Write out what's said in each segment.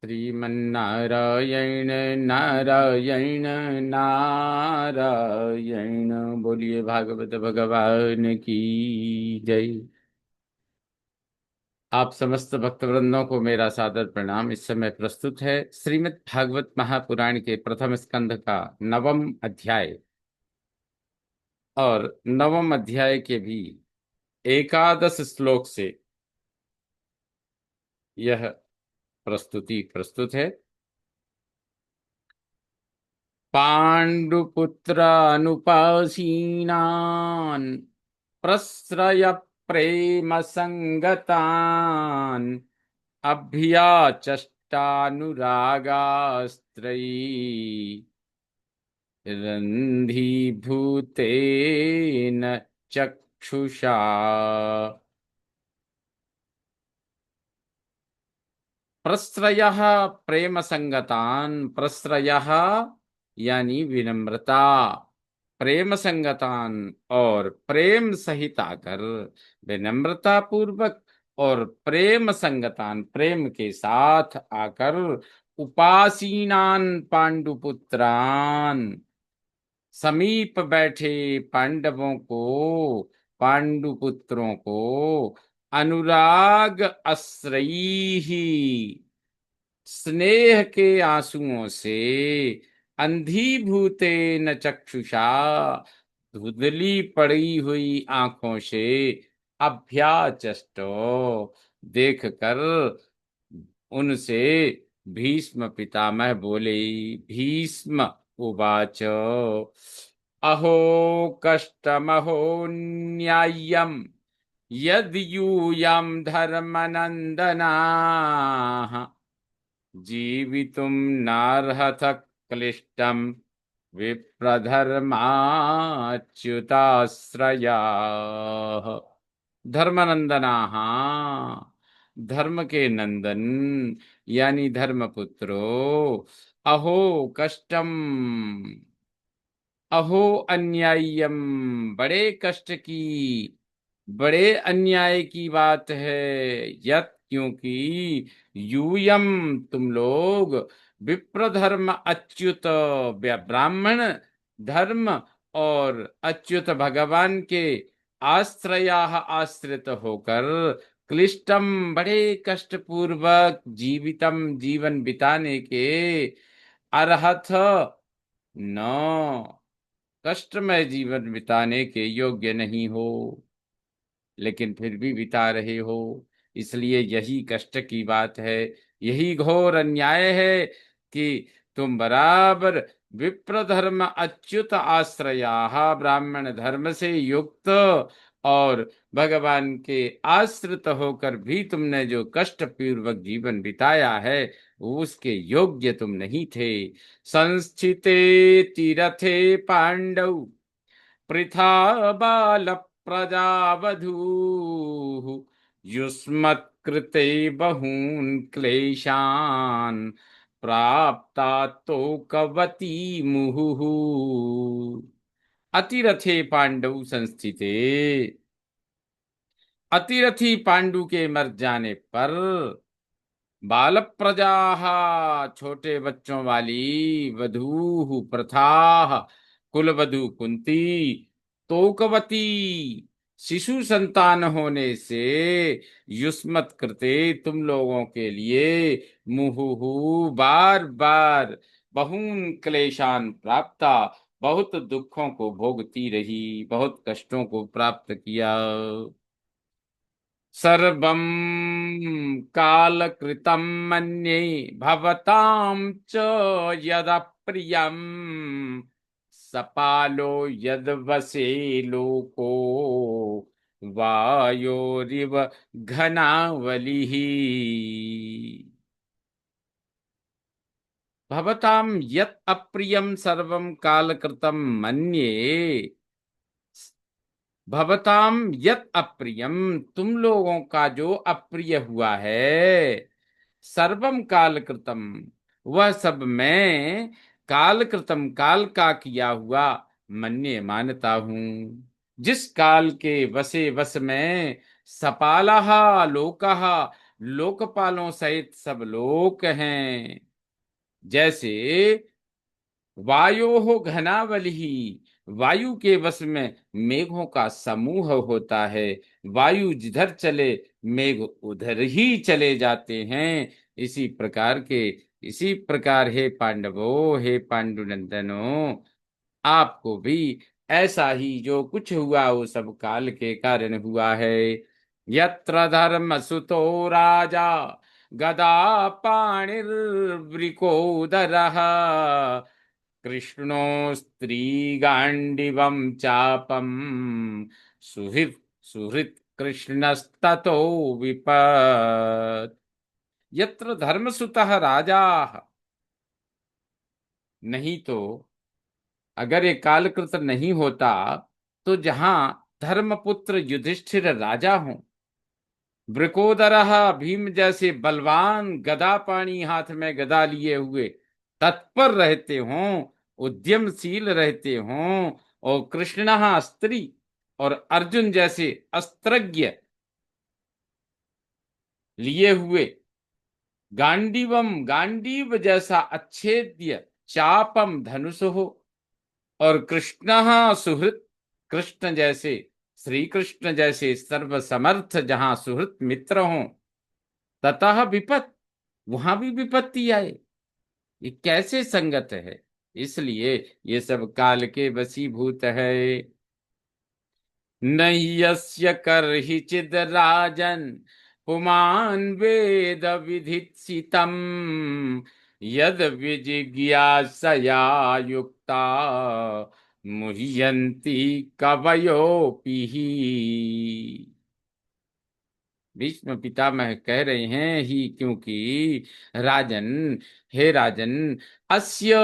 श्रीमन्नारायण नारायण नारायण। बोलिए भागवत भगवान की जय। आप समस्त भक्तवृंदों को मेरा सादर प्रणाम। इस समय प्रस्तुत है श्रीमद् भागवत महापुराण के प्रथम स्कंध का नवम अध्याय, और नवम अध्याय के भी एकादश श्लोक से यह प्रस्तुति प्रस्तुत है। पाण्डुपुत्रानुपासीनान् प्रस्रय प्रेम संगतान् अभ्याचष्टानुरागास्त्रयी रन्ध्रीभूतेन चक्षुषा। प्रस्रयः प्रेम संगतान, प्रस्रयः यानी विनम्रता, प्रेम संगतान और प्रेम सहित आकर, विनम्रता पूर्वक और प्रेम संगतान प्रेम के साथ आकर, उपासीनान पांडुपुत्रान समीप बैठे पांडवों को, पांडुपुत्रों को, अनुराग अश्रयी स्नेह के आंसुओं से, अंधीभूतेन चक्षुषा धुंधली पड़ी हुई आंखों से, अभ्याचष्टो देख कर उनसे भीष्म पितामह बोले। भीष्म उवाच अहो कष्टमहो न्याय्यम् यद् यूयं धर्मनन्दनाः जीवितुं नार्हथ क्लिष्टं विप्रधर्माच्युताश्रयाः। धर्मनंदनाः, धर्म के नंदन यानी धर्मपुत्रो, अहो कष्टम, अहो अन्याय्यम, बड़े कष्ट की, बड़े अन्याय की बात है। यत क्योंकि यूयम तुम लोग, विप्र धर्म अच्युत ब्राह्मण धर्म और अच्युत भगवान के आश्रया आश्रित होकर, क्लिष्टम बड़े कष्ट पूर्वक, जीवितम जीवन बिताने के, अर्हथ न कष्टमय जीवन बिताने के योग्य नहीं हो, लेकिन फिर भी बिता रहे हो। इसलिए यही कष्ट की बात है, यही घोर अन्याय है कि तुम बराबर विप्र धर्म अच्युत आश्रया, ब्राह्मण धर्म से युक्त और भगवान के आश्रित होकर भी तुमने जो कष्ट पूर्वक जीवन बिताया है, उसके योग्य तुम नहीं थे। संस्थिते तीरथे पांडव पृथा बाल प्रजावधूः युष्मत्कृते बहून् क्लेशान् प्राप्ता तोकवती मुहुः। अतिरथे पांडव संस्थिते, अतिरथी पांडु के मर जाने पर, बाल प्रजा छोटे बच्चों वाली, वधू प्रथा कुल वधु कुंती, तोकवती शिशु संतान होने से, युष्मत कृते तुम लोगों के लिए, मुहुहु बार बार, बहुन क्लेशान प्राप्ता बहुत दुखों को भोगती रही, बहुत कष्टों को प्राप्त किया। सर्वं कालकृतं मन्ये भवतां च यदप्रियं, सपालो यद्वसे लोको वायोरिव घनावलिः। भवतां यत् अप्रियं सर्वं कालकृतं मन्ये, भवताम यत अप्रियम तुम लोगों का जो अप्रिय हुआ है, सर्वम काल कृतम वह सब मैं, काल कृतम काल का किया हुआ, मन्ये मानता हूं। जिस काल के वसे वस में, सपालहा लोकहा लोकपालों सहित सब लोक हैं। जैसे वायो हो घनावली, वायु के वश में मेघों का समूह होता है। वायु जिधर चले मेघ उधर ही चले जाते हैं। इसी प्रकार के इसी प्रकार हे पांडवों, हे पांडुनंदनों, आपको भी ऐसा ही जो कुछ हुआ वो सब काल के कारण हुआ है। यत्र धर्म सुतो राजा गदा पाणिर्वृकोदरः कृष्णो स्त्रीगाण्डिवं चापं सुहृत् सुहृत् कृष्णस्ततो विपत्। यत्र धर्मसुतः राजा, नहीं तो अगर ये कालकृत नहीं होता तो जहां धर्मपुत्र युधिष्ठिर राजा हों, वृकोदरः भीम जैसे बलवान गदा पाणी हाथ में गदा लिए हुए तत्पर रहते हों, उद्यमशील रहते हों, और कृष्ण स्त्री और अर्जुन जैसे अस्त्रज्ञ लिए हुए, गांडीवम गांडीव जैसा अच्छेद्य चापम धनुष हो, और कृष्ण सुहृत, कृष्ण जैसे श्री कृष्ण जैसे सर्वसमर्थ जहां सुहृत मित्र हों, ततः विपत, वहां भी विपत्ति आए। ये कैसे संगत है? इसलिए ये सब काल के वशीभूत है। नहीं यस्य कर्हिचिद राजन पुमान वेद विधित्सितम् यद विजिज्ञासया युक्ता मुह्यन्ति कवयोऽपि हि। भीष्म पितामह कह रहे हैं ही, क्योंकि राजन, हे राजन, अस्य,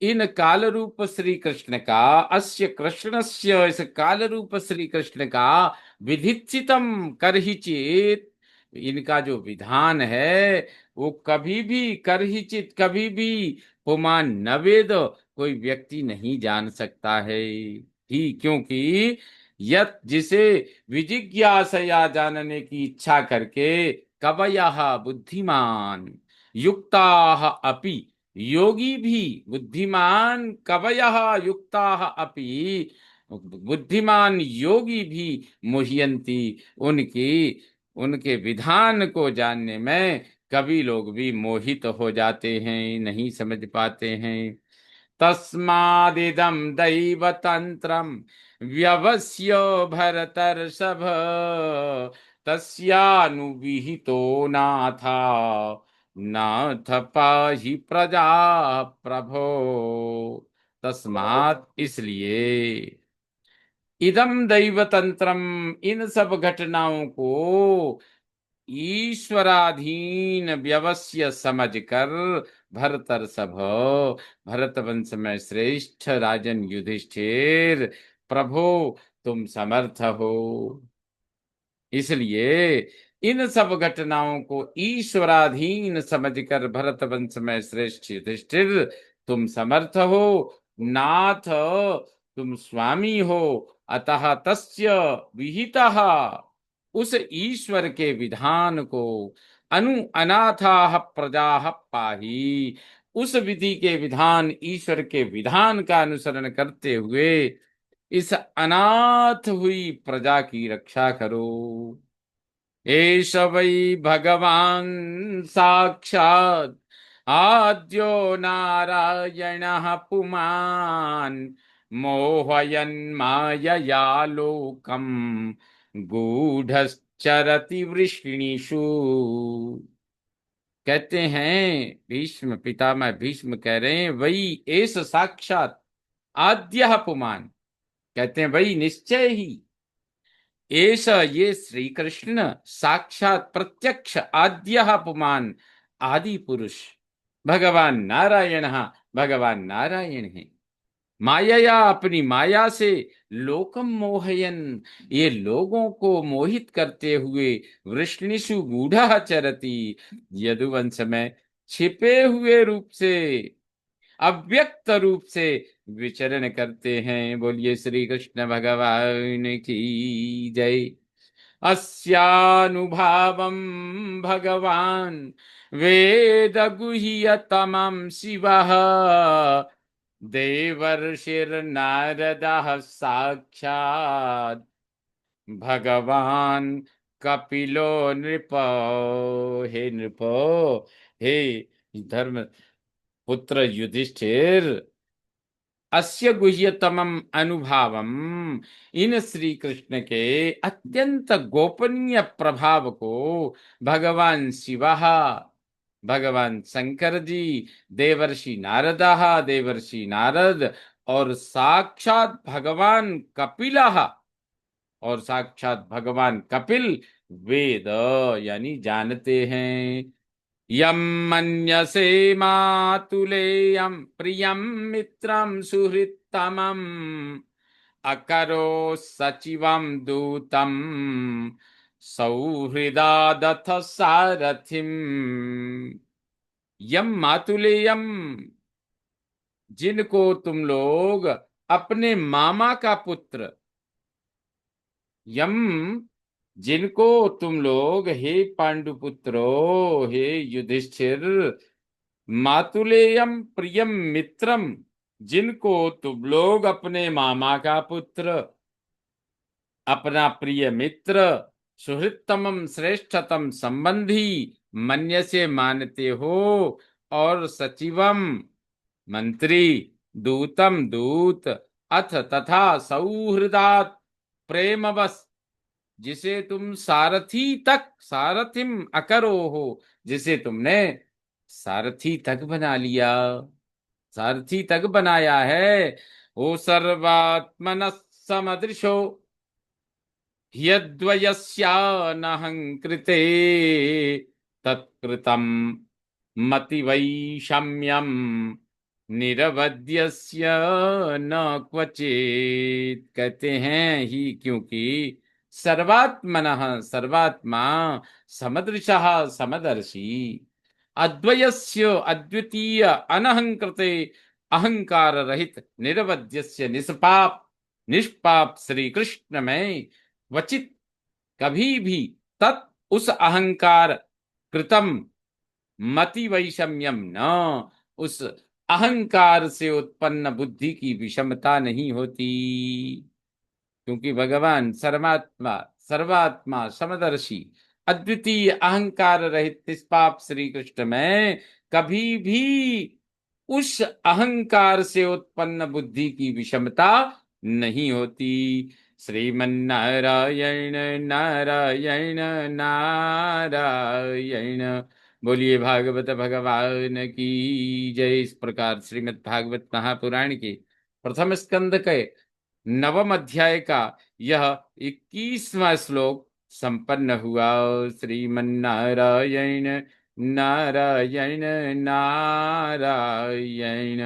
इन काल रूप श्री कृष्ण का, अस्य कृष्णस्य, इस काल रूप श्री कृष्ण का विधिचितम कर ही चेत, इनका जो विधान है वो कभी भी कर ही चित, कभी भी पुमान न वेद, कोई व्यक्ति नहीं जान सकता है ही, क्योंकि यत जिसे विजिज्ञासया जानने की इच्छा करके कवयः बुद्धिमान युक्ताः अपि, योगी भी बुद्धिमान, कवयः युक्ताः अपि, बुद्धिमान योगी भी मुह्यंती, उनकी उनके विधान को जानने में कवि लोग भी मोहित हो जाते हैं, नहीं समझ पाते हैं। तस्मादिदं दैवतन्त्रं व्यवस्य भरतर्षभ तस्यानुविहितो नाथा नाथ पाहि प्रजा प्रभो। तस्मात्, इसलिए, इदम दैवतंत्रम, इन सब घटनाओं को ईश्वराधीन व्यवस्य समझकर भरतर्षभ, भरत वंश में श्रेष्ठ राजन युधिष्ठिर, प्रभो तुम समर्थ हो। इसलिए इन सब घटनाओं को ईश्वराधीन समझकर भरत वंश में श्रेष्ठ युधिष्ठिर तुम समर्थ हो, नाथ तुम स्वामी हो, अतः तस्य विहितः, उस ईश्वर के विधान को, अनु अनाथाः प्रजाः पाहि, उस विधि के विधान, ईश्वर के विधान का अनुसरण करते हुए इस अनाथ हुई प्रजा की रक्षा करो। एष वै भगवान साक्षात् आद्यो नारायणः पुमान् मोहयन् मायया लोकम् गूढ़श्चरति वृष्णिषु। कहते हैं भीष्म पितामह, भीष्म कह रहे हैं वही एष साक्षात आद्य पुमान, कहते हैं वही निश्चय ही, एष ये श्री कृष्ण साक्षात प्रत्यक्ष आद्य पुमान, आदि पुरुष, भगवान नारायण, भगवान नारायण है। माया, अपनी माया से, लोकम मोहयन, ये लोगों को मोहित करते हुए, वृष्णिषु गूढ़ चरति, यदुवंश में छिपे हुए रूप से, अव्यक्त रूप से विचरण करते हैं। बोलिए श्री कृष्ण भगवान की जय। अस्यानुभावं भगवान् वेद गुह्यतमं शिवः देवर्षिर्नारदः साक्षात् भगवान् कपिलो नृप। हे नृप, हे धर्म पुत्र युधिष्ठिर, अस्य गुह्यतमम अनुभावम, इन श्री कृष्ण के अत्यंत गोपनीय प्रभाव को भगवान शिवा, भगवान शंकर जी, देवर्षि नारद और साक्षात भगवान कपिलः, और साक्षात भगवान कपिल वेद यानी जानते हैं। यम मन्यसे मातुलेयं प्रियं मित्रं सुहृत्तमं अकरो सचिवं दूतं सौहृदादथ सारथिम। यम मातुलेयम, जिनको तुम लोग अपने मामा का पुत्र, यम, जिनको तुम लोग हे पांडुपुत्रो, हे युधिष्ठिर, मातुलेयम प्रियम मित्रम, जिनको तुम लोग अपने मामा का पुत्र, अपना प्रिय मित्र, सुहृत्तमम श्रेष्ठतम संबंधी मन्य से मानते हो, और सचिवम मंत्री, दूतम दूत, अथ तथा सौहृदात प्रेमवश, जिसे तुम सारथी तक, सारथिम अकरो हो, जिसे तुमने सारथी तक बना लिया, सारथी तक बनाया है। ओ सर्वात्मन समदृशो ह्यद्वयस्यानहं कृते तत्कृतं मतिवैषम्यं निरवध्यस्य न क्वचित। कहते हैं ही क्योंकि सर्वात्मनः, सर्वात्मा, समदृशः समदर्शी, अद्वयस्य अद्वितीय अनहंकृते अहंकार रहित निरवध्यस्य निष्पाप, निष्पाप श्री कृष्ण में क्वचित कभी भी तत् उस अहंकार कृतम मति वैषम्यम न, उस अहंकार से उत्पन्न बुद्धि की विषमता नहीं होती, क्योंकि भगवान सर्वात्मा, सर्वात्मा समदर्शी अद्वितीय अहंकार रहित निष्पाप श्री कृष्ण में कभी भी उस अहंकार से उत्पन्न बुद्धि की विषमता नहीं होती। श्रीमन्नारायण नारायण नारायण। बोलिए भागवत भगवान की जय। इस प्रकार श्रीमद् भागवत महापुराण के प्रथम स्कंद के नवम अध्याय का यह 21वां श्लोक संपन्न हुआ। श्रीमन्नारायण नारायण नारायण।